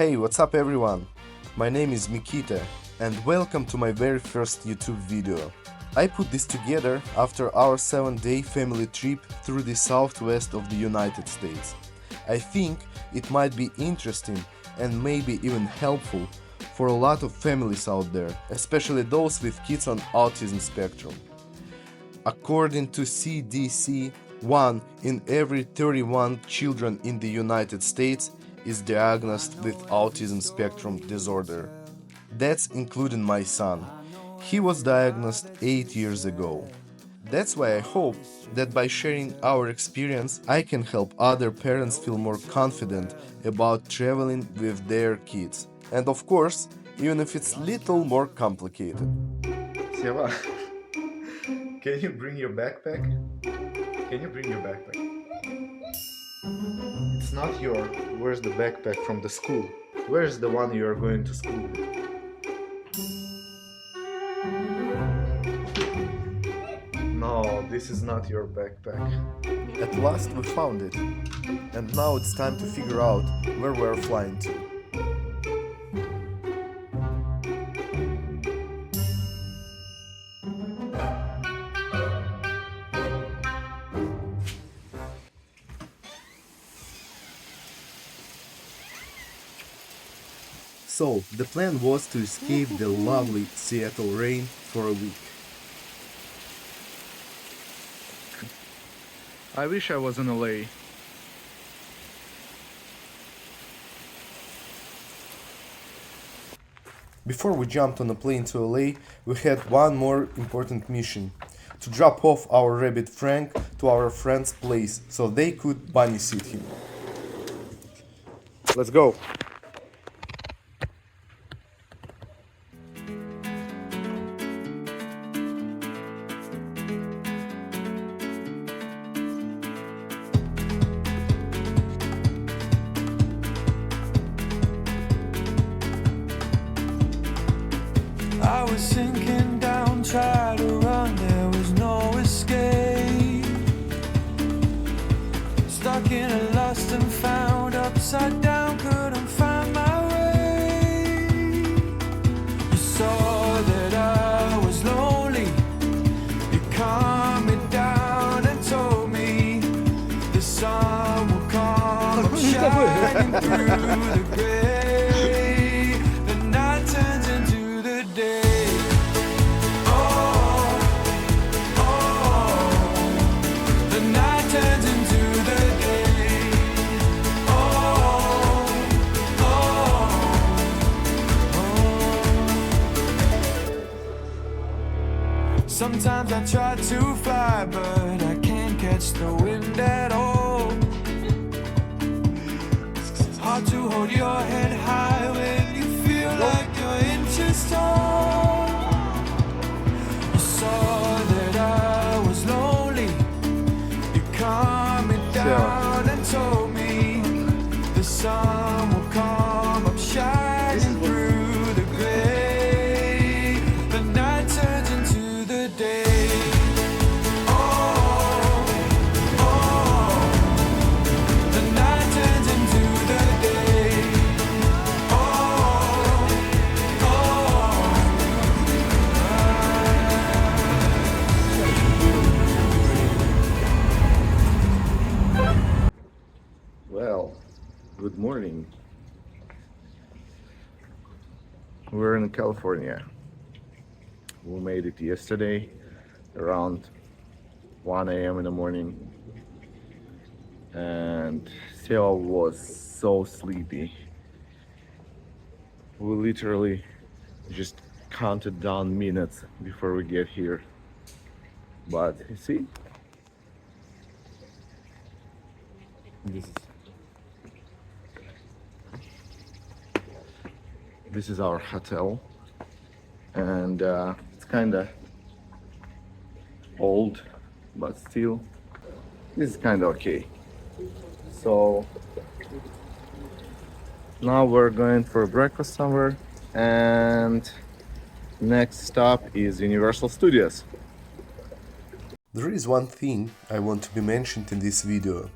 Hey, what's up everyone? My name is Mikita and welcome to my very first YouTube video. I put this together after our 7-day family trip through the southwest of the United States. I think it might be interesting and maybe even helpful for a lot of families out there, especially those with kids on autism spectrum. According to CDC, 1 in every 31 children in the United States is diagnosed with autism spectrum disorder. That's including my son. He was diagnosed 8 years ago. That's why I hope that by sharing our experience, I can help other parents feel more confident about traveling with their kids. And of course, even if it's little more complicated. Seva, can you bring your backpack? Can you bring your backpack? It's not your. Where's the backpack from the school? Where's the one you are going to school with? No, this is not your backpack. At last we found it. And now it's time to figure out where we're flying to. So, the plan was to escape the lovely Seattle rain for a week. I wish I was in LA. Before we jumped on a plane to LA, we had one more important mission. To drop off our rabbit Frank to our friend's place so they could bunny sit him. Let's go! I was sinking down, tried to run, there was no escape. Stuck in a lost and found, upside down, couldn't find my way. You saw that I was lonely, you calmed me down and told me the sun will come up shining through the gray. The night turns into the day. Sometimes I try to fly, but I can't catch the wind at all. Hard to hold your head high when you feel like you're inches tall. You saw that I was lonely, you calmed me down and told me the sun will come up shining through the gray. The night turns into the day. The night turns into the day. Well, good morning. We're in California. We made it yesterday around 1 a.m. in the morning, and Theo was so sleepy. We literally just counted down minutes before we get here. But you see, this is our hotel, and it's kind of old, but still this is kind of okay. So now we're going for breakfast somewhere, and next stop is Universal Studios. There is one thing I want to be mentioned in this video.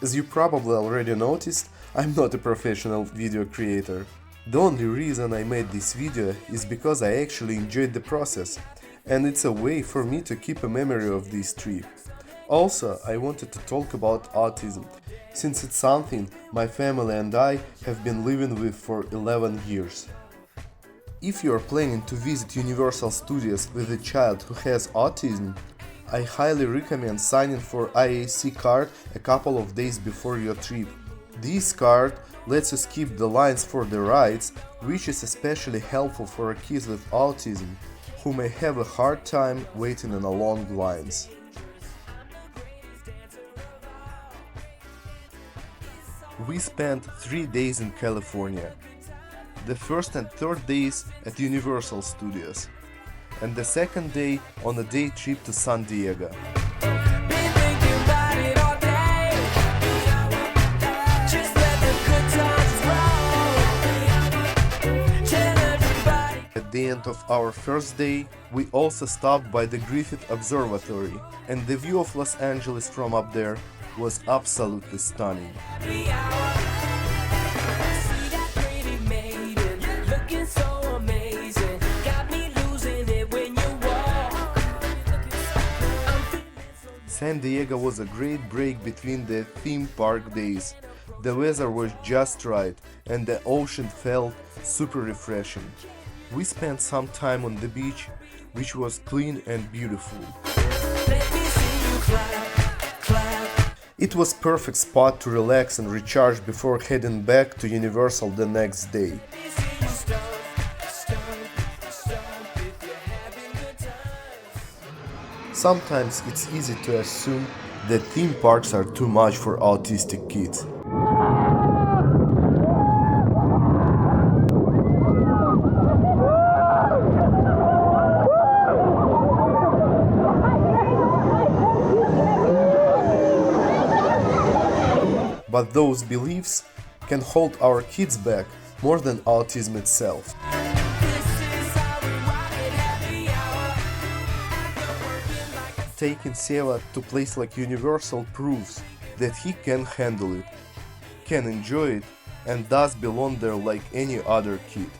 As you probably already noticed, I'm not a professional video creator. The only reason I made this video is because I actually enjoyed the process, and it's a way for me to keep a memory of this trip. Also, I wanted to talk about autism, since it's something my family and I have been living with for 11 years. If you are planning to visit Universal Studios with a child who has autism, I highly recommend signing for IAC card a couple of days before your trip. This card lets you skip the lines for the rides, which is especially helpful for kids with autism who may have a hard time waiting in long lines. We spent 3 days in California. The first and third days at Universal Studios, and the second day on a day trip to San Diego. At the end of our first day, we also stopped by the Griffith Observatory, and the view of Los Angeles from up there was absolutely stunning. San Diego was a great break between the theme park days. The weather was just right and the ocean felt super refreshing. We spent some time on the beach, which was clean and beautiful. It was perfect spot to relax and recharge before heading back to Universal the next day. Sometimes it's easy to assume that theme parks are too much for autistic kids. But those beliefs can hold our kids back more than autism itself. Taking Seva to place like Universal proves that he can handle it, can enjoy it, and does belong there like any other kid.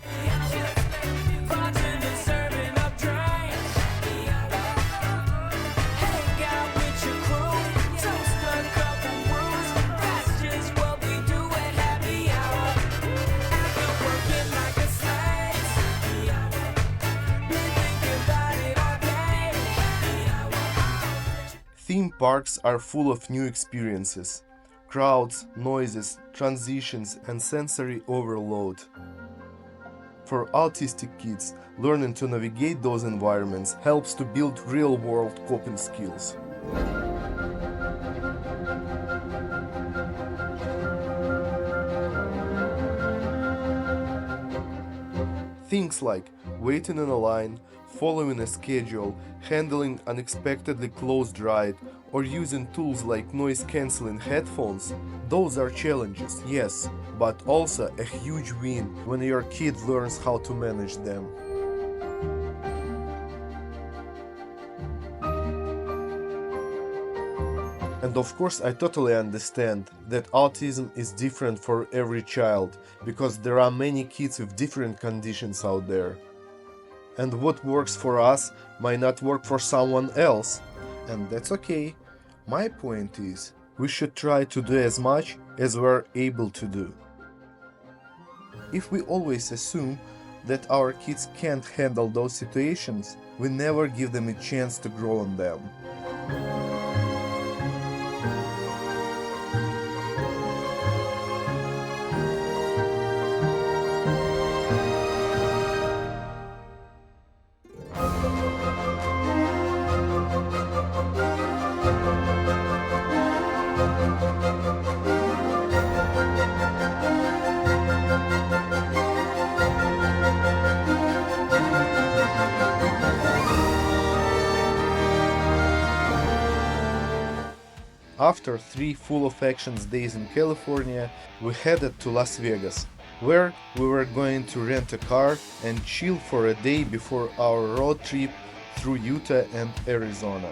Theme parks are full of new experiences, crowds, noises, transitions, and sensory overload. For autistic kids, learning to navigate those environments helps to build real-world coping skills. Things like waiting in a line, following a schedule, handling unexpectedly closed ride, or using tools like noise-canceling headphones, those are challenges, yes, but also a huge win when your kid learns how to manage them. And of course, I totally understand that autism is different for every child, because there are many kids with different conditions out there. And what works for us might not work for someone else, and that's okay. My point is, we should try to do as much as we're able to do. If we always assume that our kids can't handle those situations, we never give them a chance to grow in them. After 3 full of actions days in California, we headed to Las Vegas, where we were going to rent a car and chill for a day before our road trip through Utah and Arizona.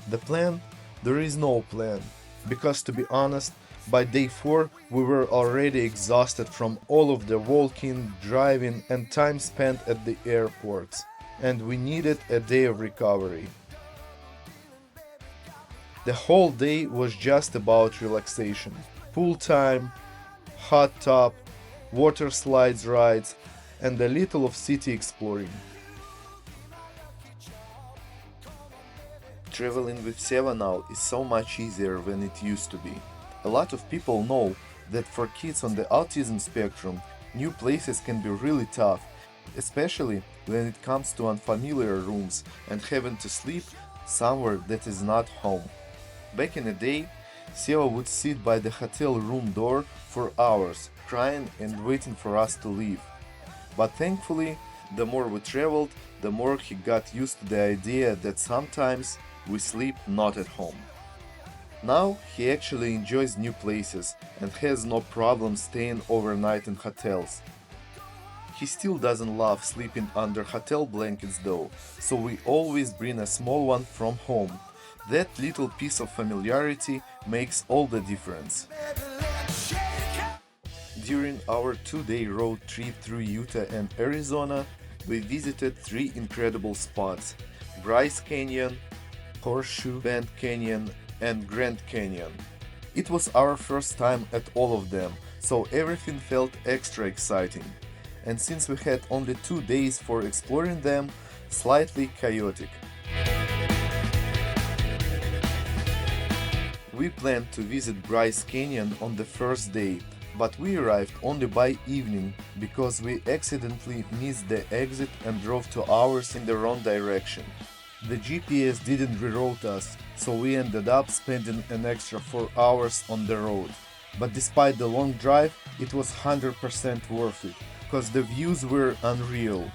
The plan? There is no plan, because to be honest, By day 4, we were already exhausted from all of the walking, driving, and time spent at the airports, and we needed a day of recovery. The whole day was just about relaxation. Pool time, hot tub, water slides rides, and a little of city exploring. Traveling with Seva now is so much easier than it used to be. A lot of people know that for kids on the autism spectrum, new places can be really tough, especially when it comes to unfamiliar rooms and having to sleep somewhere that is not home. Back in the day, Seva would sit by the hotel room door for hours, crying and waiting for us to leave. But thankfully, the more we traveled, the more he got used to the idea that sometimes we sleep not at home. Now he actually enjoys new places and has no problem staying overnight in hotels. He still doesn't love sleeping under hotel blankets though, so we always bring a small one from home. That little piece of familiarity makes all the difference. During our 2-day road trip through Utah and Arizona, we visited 3 incredible spots: Bryce Canyon, Horseshoe Bend Canyon, and Grand Canyon. It was our first time at all of them, so everything felt extra exciting. And since we had only 2 days for exploring them, slightly chaotic. We planned to visit Bryce Canyon on the first day, but we arrived only by evening because we accidentally missed the exit and drove 2 hours in the wrong direction. The GPS didn't reroute us, so we ended up spending an extra 4 hours on the road. But despite the long drive, it was 100% worth it, because the views were unreal.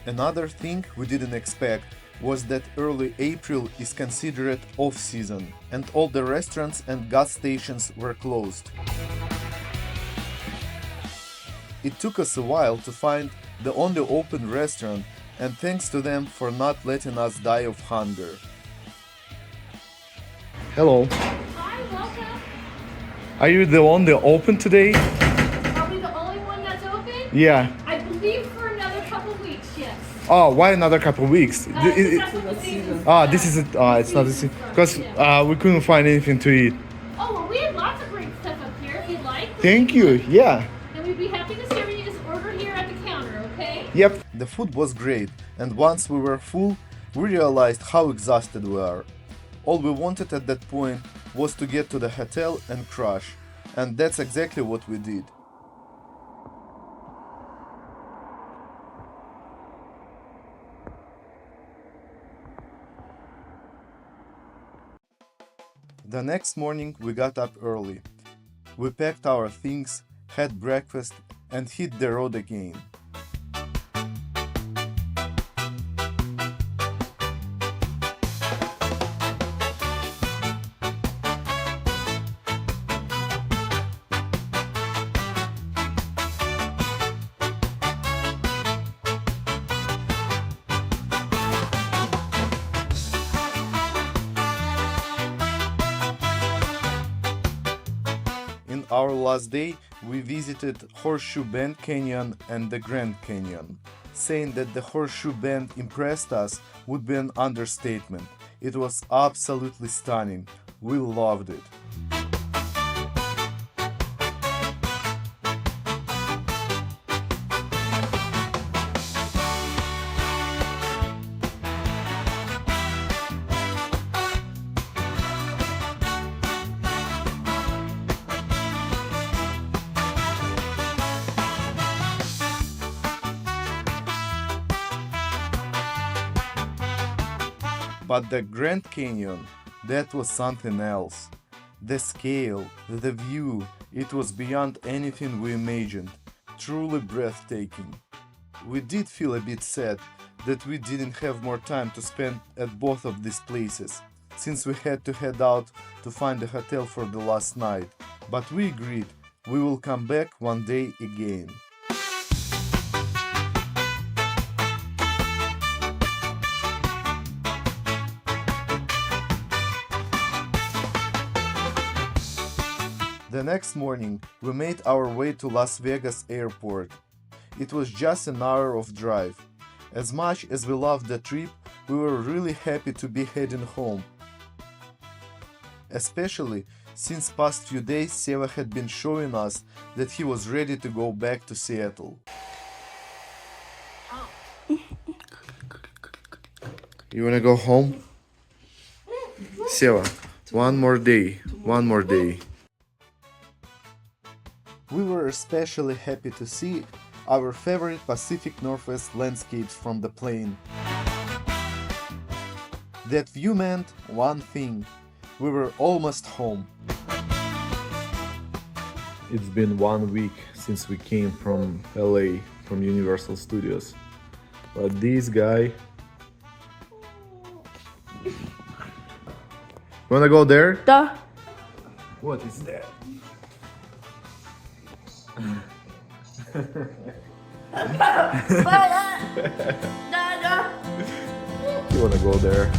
Another thing we didn't expect was that early April is considered off-season, and all the restaurants and gas stations were closed. It took us a while to find the only open restaurant, and thanks to them for not letting us die of hunger. Hello. Hi, welcome. Are you the only open today? Are we the only one that's open? Yeah. I believe for another couple weeks, yes. Oh, why another couple weeks? That's what the season's This is it. It's not the season. Because we couldn't find anything to eat. Oh, well, we have lots of great stuff up here if you'd like. Thank you. Yeah. And we'd be happy to serve you this order here at the counter, okay? Yep. The food was great, and once we were full, we realized how exhausted we are. All we wanted at that point was to get to the hotel and crash, and that's exactly what we did. The next morning we got up early. We packed our things, had breakfast, and hit the road again. Our last day, we visited Horseshoe Bend Canyon and the Grand Canyon. Saying that the Horseshoe Bend impressed us would be an understatement. It was absolutely stunning. We loved it. But the Grand Canyon, that was something else. The scale, the view, it was beyond anything we imagined. Truly breathtaking. We did feel a bit sad that we didn't have more time to spend at both of these places, since we had to head out to find a hotel for the last night. But we agreed we will come back one day again. The next morning, we made our way to Las Vegas airport. It was just an hour of drive. As much as we loved the trip, we were really happy to be heading home. Especially since past few days Seva had been showing us that he was ready to go back to Seattle. You wanna go home? Seva, one more day. We were especially happy to see our favorite Pacific Northwest landscapes from the plane. That view meant one thing: we were almost home. It's been 1 week since we came from LA, from Universal Studios. But this guy... Wanna go there? Da. What is that? Da. You wanna go there?